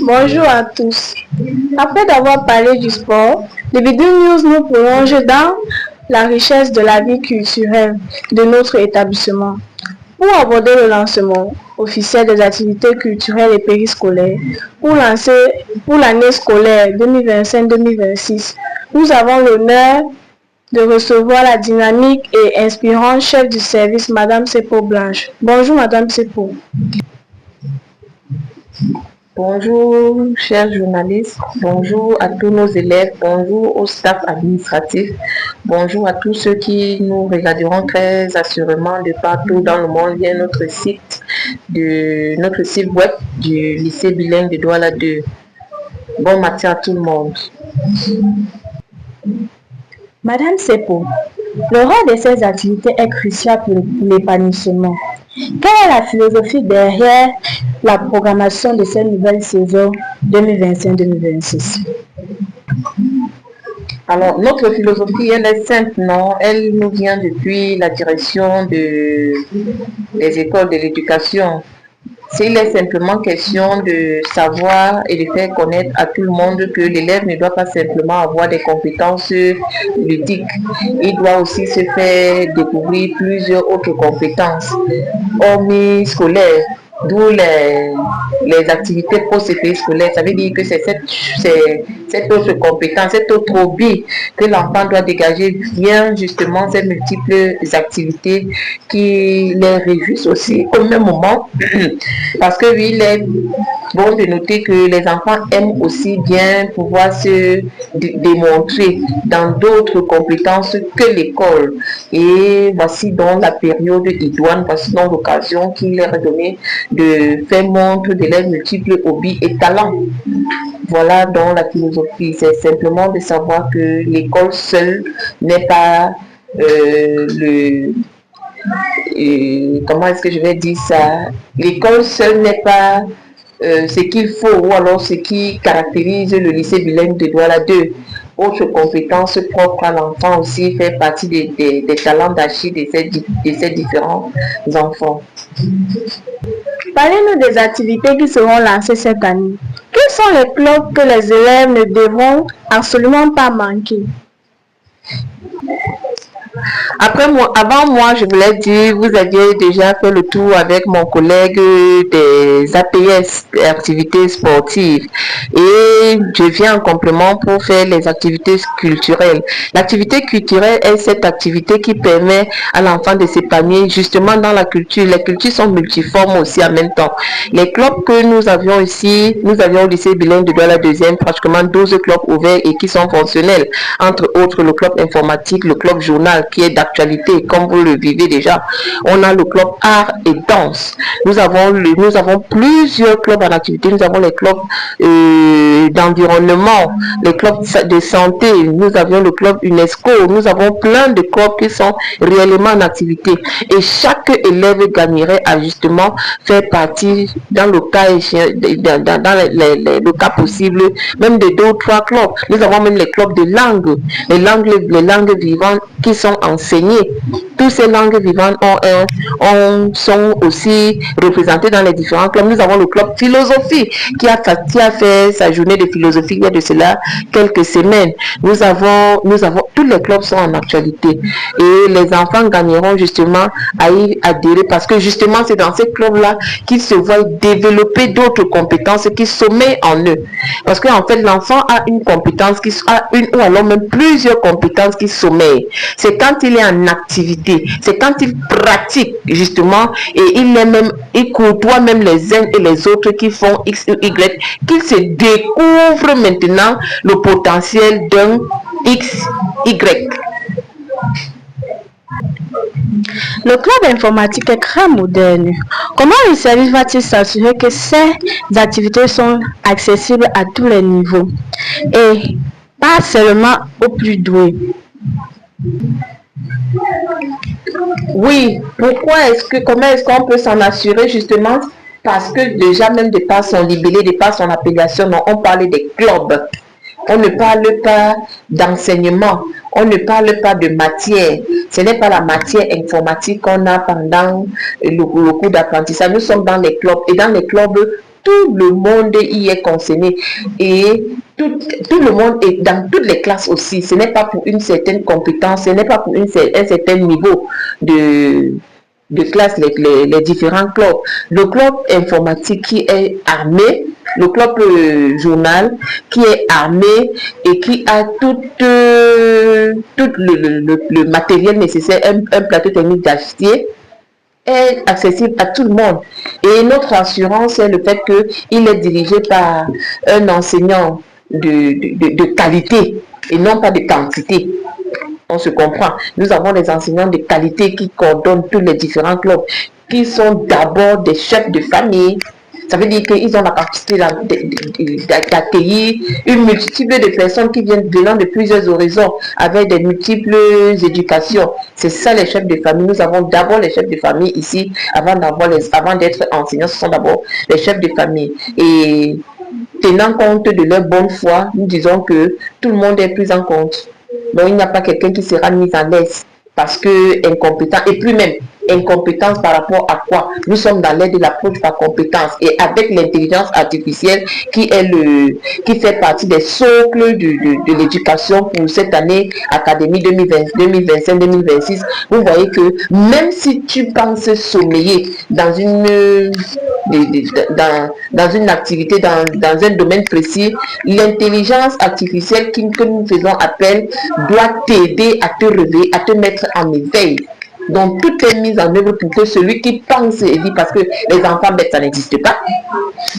Bonjour à tous. Après d'avoir parlé du sport, le Vidéo News nous plonge dans la richesse de la vie culturelle de notre établissement. Pour aborder le lancement officiel des activités culturelles et périscolaires pour l'année scolaire 2025-2026, nous avons l'honneur de recevoir la dynamique et inspirante chef du service, Madame Sepo Blanche. Bonjour Madame Sepo. Bonjour, chers journalistes, bonjour à tous nos élèves, bonjour au staff administratif, bonjour à tous ceux qui nous regarderont très assurément de partout dans le monde via notre site web du lycée bilingue de Douala 2. Bon matin à tout le monde. Madame Sepo, le rôle de ces activités est crucial pour l'épanouissement. Quelle est la philosophie derrière la programmation de cette nouvelle saison 2025-2026? Alors, notre philosophie, elle est simple, non? Elle nous vient depuis la direction des écoles de l'éducation. S'il est simplement question de savoir et de faire connaître à tout le monde que l'élève ne doit pas simplement avoir des compétences ludiques, il doit aussi se faire découvrir plusieurs autres compétences, hormis scolaires, d'où les activités post-scolaires. Ça veut dire que c'est cette autre compétence, cette autre hobby que l'enfant doit dégager via justement ces multiples activités qui les réjouissent aussi au même moment. Parce que oui, il est bon de noter que les enfants aiment aussi bien pouvoir se démontrer dans d'autres compétences que l'école. Et voici donc la période idoine, voici donc l'occasion qui leur est donnée de faire montre de leurs multiples hobbies et talents. Voilà donc la philosophie, c'est simplement de savoir que l'école seule n'est pas comment est-ce que je vais dire ça? L'école seule n'est pas ce qu'il faut ou alors ce qui caractérise le lycée bilingue de Douala 2. Autre compétence propre à l'enfant aussi fait partie des talents d'Achille de ces différents enfants. Parlez-nous des activités qui seront lancées cette année. Quels sont les clubs que les élèves ne devront absolument pas manquer? Avant moi, je voulais dire, vous aviez déjà fait le tour avec mon collègue des APS, activités sportives. Et je viens en complément pour faire les activités culturelles. L'activité culturelle est cette activité qui permet à l'enfant de s'épanouir justement dans la culture. Les cultures sont multiformes aussi en même temps. Les clubs que nous avions ici, nous avions au lycée bilingue de Douala 2e, pratiquement 12 clubs ouverts et qui sont fonctionnels. Entre autres, le club informatique, le club journal qui est d'actualité, comme vous le vivez déjà. On a le club art et danse. Nous avons plusieurs clubs en activité. Nous avons les clubs d'environnement, les clubs de santé. Nous avions le club UNESCO. Nous avons plein de clubs qui sont réellement en activité. Et chaque élève gagnerait à justement faire partie dans le cas le cas possible, même de 2 ou 3 clubs. Nous avons même les clubs de langue, les langues vivantes qui sont enseignées. Toutes ces langues vivantes sont aussi représentées dans les différents clubs. Nous avons le club philosophie qui a fait sa journée de philosophie il y a de cela quelques semaines. Nous avons tous les clubs sont en actualité et les enfants gagneront justement à y adhérer parce que justement c'est dans ces clubs-là qu'ils se voient développer d'autres compétences qui sommeillent en eux. Parce qu'en fait l'enfant a une compétence ou alors même plusieurs compétences qui sommeillent. C'est quand il est en activité, c'est quand il pratique justement et il côtoie même les uns et les autres qui font X ou Y, qu'il se découvre maintenant le potentiel d'un XY. Le club informatique est très moderne. Comment le service va-t-il s'assurer que ces activités sont accessibles à tous les niveaux et pas seulement aux plus doués? Oui, comment est-ce qu'on peut s'en assurer justement? Parce que déjà même de par son libellé, de par son appellation, on parle des clubs. On ne parle pas d'enseignement, on ne parle pas de matière. Ce n'est pas la matière informatique qu'on a pendant le cours d'apprentissage. Nous sommes dans les clubs et dans les clubs, tout le monde y est concerné et tout le monde est dans toutes les classes aussi. Ce n'est pas pour une certaine compétence, ce n'est pas pour un certain niveau de classe, les différents clubs. Le club informatique qui est armé, le club journal qui est armé et qui a tout le matériel nécessaire, un plateau technique d'acier, est accessible à tout le monde. Et notre assurance est le fait qu'il est dirigé par un enseignant de qualité et non pas de quantité. On se comprend. Nous avons des enseignants de qualité qui coordonnent tous les différents clubs, qui sont d'abord des chefs de famille. Ça veut dire qu'ils ont la capacité d'accueillir une multitude de personnes qui viennent venant de plusieurs horizons avec des multiples éducations. C'est ça les chefs de famille. Nous avons d'abord les chefs de famille ici, avant d'être enseignants, ce sont d'abord les chefs de famille. Et tenant compte de leur bonne foi, nous disons que tout le monde est pris en compte. Donc il n'y a pas quelqu'un qui sera mis en l'aise parce que incompétent, et plus même incompétence par rapport à quoi? Nous sommes dans l'ère de l'approche par compétence et avec l'intelligence artificielle qui fait partie des socles de l'éducation pour cette année académie 2025-2026. Vous voyez que même si tu penses sommeiller dans une activité, dans un domaine précis, l'intelligence artificielle que nous faisons appel doit t'aider à te réveiller, à te mettre en éveil. Donc, tout est mis en œuvre pour que celui qui pense et dit, parce que les enfants bêtes, ça n'existe pas.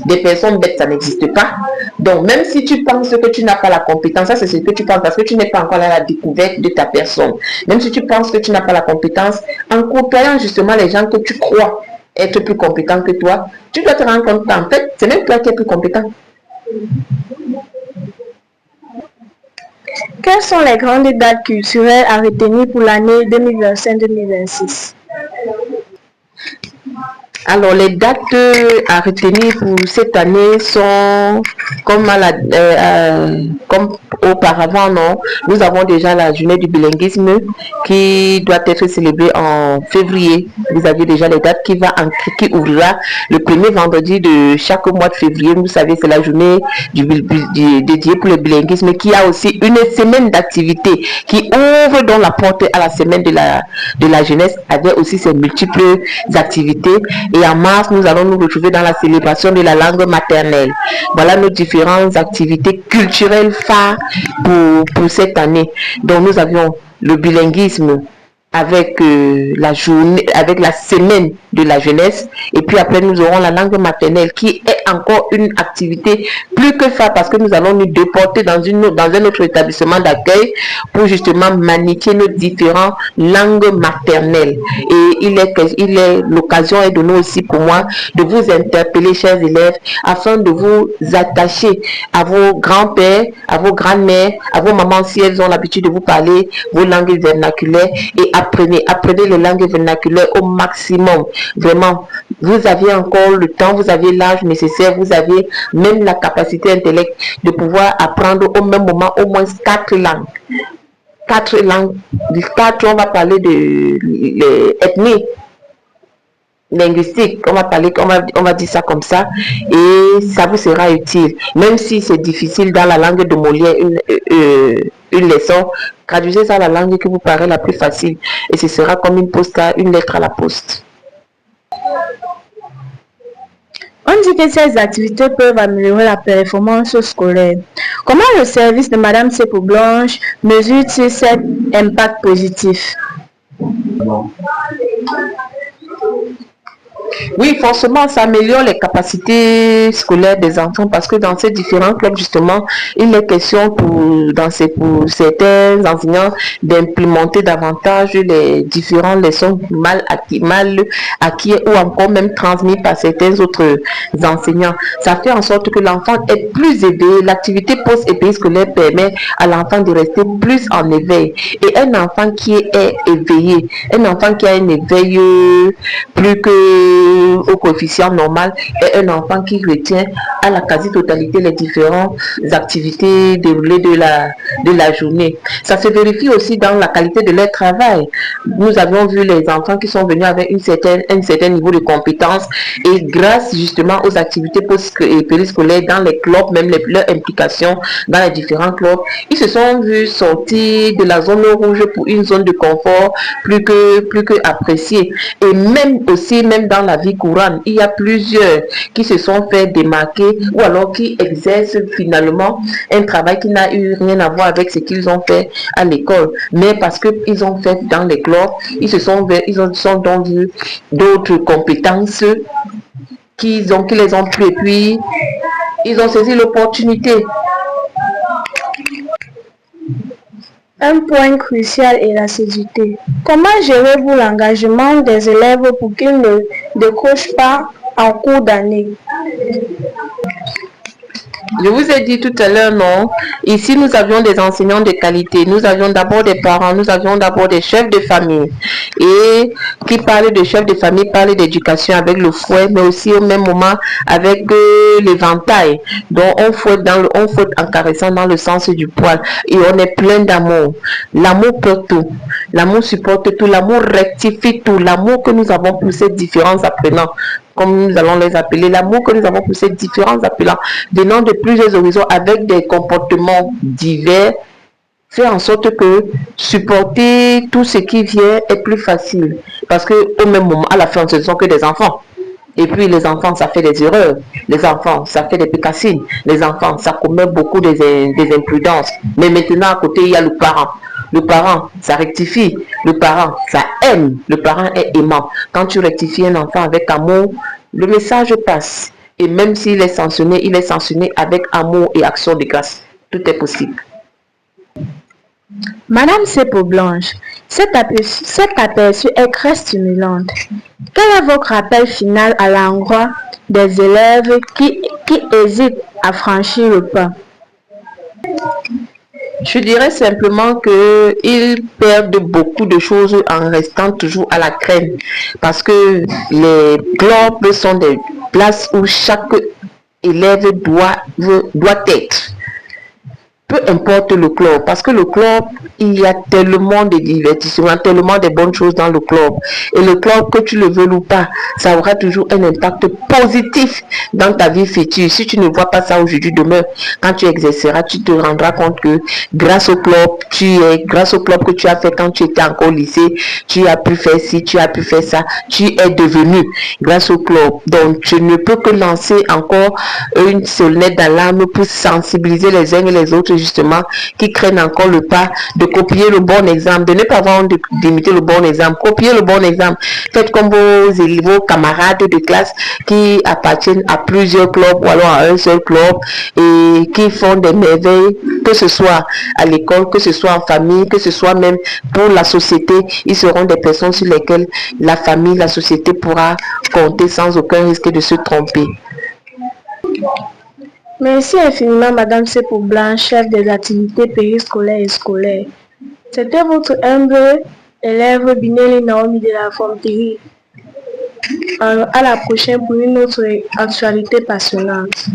Des personnes bêtes, ça n'existe pas. Donc, même si tu penses que tu n'as pas la compétence, ça c'est ce que tu penses parce que tu n'es pas encore à la découverte de ta personne. Même si tu penses que tu n'as pas la compétence, en côtoyant justement les gens que tu crois être plus compétents que toi, tu dois te rendre compte qu'en fait, c'est même toi qui es plus compétent. Quelles sont les grandes dates culturelles à retenir pour l'année 2025-2026? Alors, les dates à retenir pour cette année sont comme auparavant, non. Nous avons déjà la journée du bilinguisme qui doit être célébrée en février. Vous avez déjà les dates qui ouvrira le premier vendredi de chaque mois de février. Vous savez, c'est la journée dédiée pour le bilinguisme qui a aussi une semaine d'activité qui ouvre dans la porte à la semaine de la jeunesse avec aussi ses multiples activités. Et en mars, nous allons nous retrouver dans la célébration de la langue maternelle. Voilà nos différentes activités culturelles phares pour cette année. Donc, nous avions le bilinguisme avec la semaine de la jeunesse. Et puis après, nous aurons la langue maternelle qui est encore une activité plus que phare parce que nous allons nous déporter dans un autre établissement d'accueil pour justement manier nos différentes langues maternelles. Et l'occasion est donnée aussi pour moi de vous interpeller, chers élèves, afin de vous attacher à vos grands-pères, à vos grands-mères, à vos mamans si elles ont l'habitude de vous parler vos langues vernaculaires et apprenez les langues vernaculaires au maximum. Vraiment, vous avez encore le temps, vous avez l'âge nécessaire, vous avez même la capacité intellectuelle de pouvoir apprendre au même moment au moins 4 langues. 4 langues. 4, on va parler de l'ethnie linguistique, on va dire ça comme ça, et ça vous sera utile. Même si c'est difficile dans la langue de Molière, une leçon, traduisez ça à la langue qui vous paraît la plus facile, et ce sera comme une lettre à la poste. On dit que ces activités peuvent améliorer la performance scolaire. Comment le service de Madame Sepo Blanche mesure-t-il cet impact positif? Oui, forcément, ça améliore les capacités scolaires des enfants parce que dans ces différents clubs, justement, il est question pour certains enseignants d'implémenter davantage les différentes leçons mal acquis ou encore même transmises par certains autres enseignants. Ça fait en sorte que l'enfant est plus éveillé. L'activité post et périscolaire permet à l'enfant de rester plus en éveil. Et un enfant qui est éveillé, un enfant qui a un éveil plus que au coefficient normal est un enfant qui retient à la quasi-totalité les différentes activités déroulées de la journée. Ça se vérifie aussi dans la qualité de leur travail. Nous avons vu les enfants qui sont venus avec un certain niveau de compétence et grâce justement aux activités périscolaires dans les clubs, même leur implication dans les différents clubs, ils se sont vus sortir de la zone rouge pour une zone de confort plus que appréciée. Et même dans la vie courante, il y a plusieurs qui se sont fait démarquer ou alors qui exercent finalement un travail qui n'a eu rien à voir avec ce qu'ils ont fait à l'école. Mais parce qu'ils ont fait dans les clubs, ils sont donc vu d'autres compétences qui les ont pris et puis ils ont saisi l'opportunité. Un point crucial est l'assiduité. Comment gérez-vous l'engagement des élèves pour qu'ils ne décrochent pas en cours d'année? Je vous ai dit tout à l'heure, non. Ici, nous avions des enseignants de qualité. Nous avions d'abord des parents, nous avions d'abord des chefs de famille. Et qui parlent de chefs de famille, parlent d'éducation avec le fouet, mais aussi au même moment avec l'éventail. Donc, on fouette en caressant dans le sens du poil. Et on est plein d'amour. L'amour peut tout. L'amour supporte tout. L'amour rectifie tout. L'amour que nous avons pour ces différents apprenants, comme nous allons les appeler, l'amour que nous avons pour ces différents appelants, venant de plusieurs horizons avec des comportements divers, fait en sorte que supporter tout ce qui vient est plus facile. Parce qu'au même moment, à la fin, ce ne sont que des enfants. Et puis les enfants, ça fait des erreurs. Les enfants, ça fait des pécassines. Les enfants, ça commet beaucoup des imprudences. Mais maintenant, à côté, il y a le parent. Le parent, ça rectifie. Le parent, ça aime. Le parent est aimant. Quand tu rectifies un enfant avec amour, le message passe. Et même s'il est sanctionné, il est sanctionné avec amour et action de grâce. Tout est possible. Madame Sepo Blanche, cet aperçu est très stimulant. Quel est votre appel final à l'endroit des élèves qui hésitent à franchir le pas? Je dirais simplement qu'ils perdent beaucoup de choses en restant toujours à la crème. Parce que les clubs sont des places où chaque élève doit être. Peu importe le club, parce que le club, il y a tellement de divertissements, tellement de bonnes choses dans le club. Et le club, que tu le veux ou pas, ça aura toujours un impact positif dans ta vie future. Si tu ne vois pas ça aujourd'hui, demain, quand tu exerceras, tu te rendras compte que grâce au club que tu as fait quand tu étais encore au lycée, tu as pu faire ci, tu as pu faire ça, tu es devenu grâce au club. Donc, je ne peux que lancer encore une sonnette d'alarme pour sensibiliser les uns et les autres justement qui craignent encore le pas de copier le bon exemple, de ne pas avoir d'imiter le bon exemple, copier le bon exemple. Faites comme vos camarades de classe qui appartiennent à plusieurs clubs ou alors à un seul club et qui font des merveilles, que ce soit à l'école, que ce soit en famille, que ce soit même pour la société. Ils seront des personnes sur lesquelles la famille, la société pourra compter sans aucun risque de se tromper. Merci infiniment, Madame Sepo Blanche, chef des activités périscolaires et scolaires. C'était votre humble élève Bineli Naomi de la Fonterie. À la prochaine pour une autre actualité passionnante.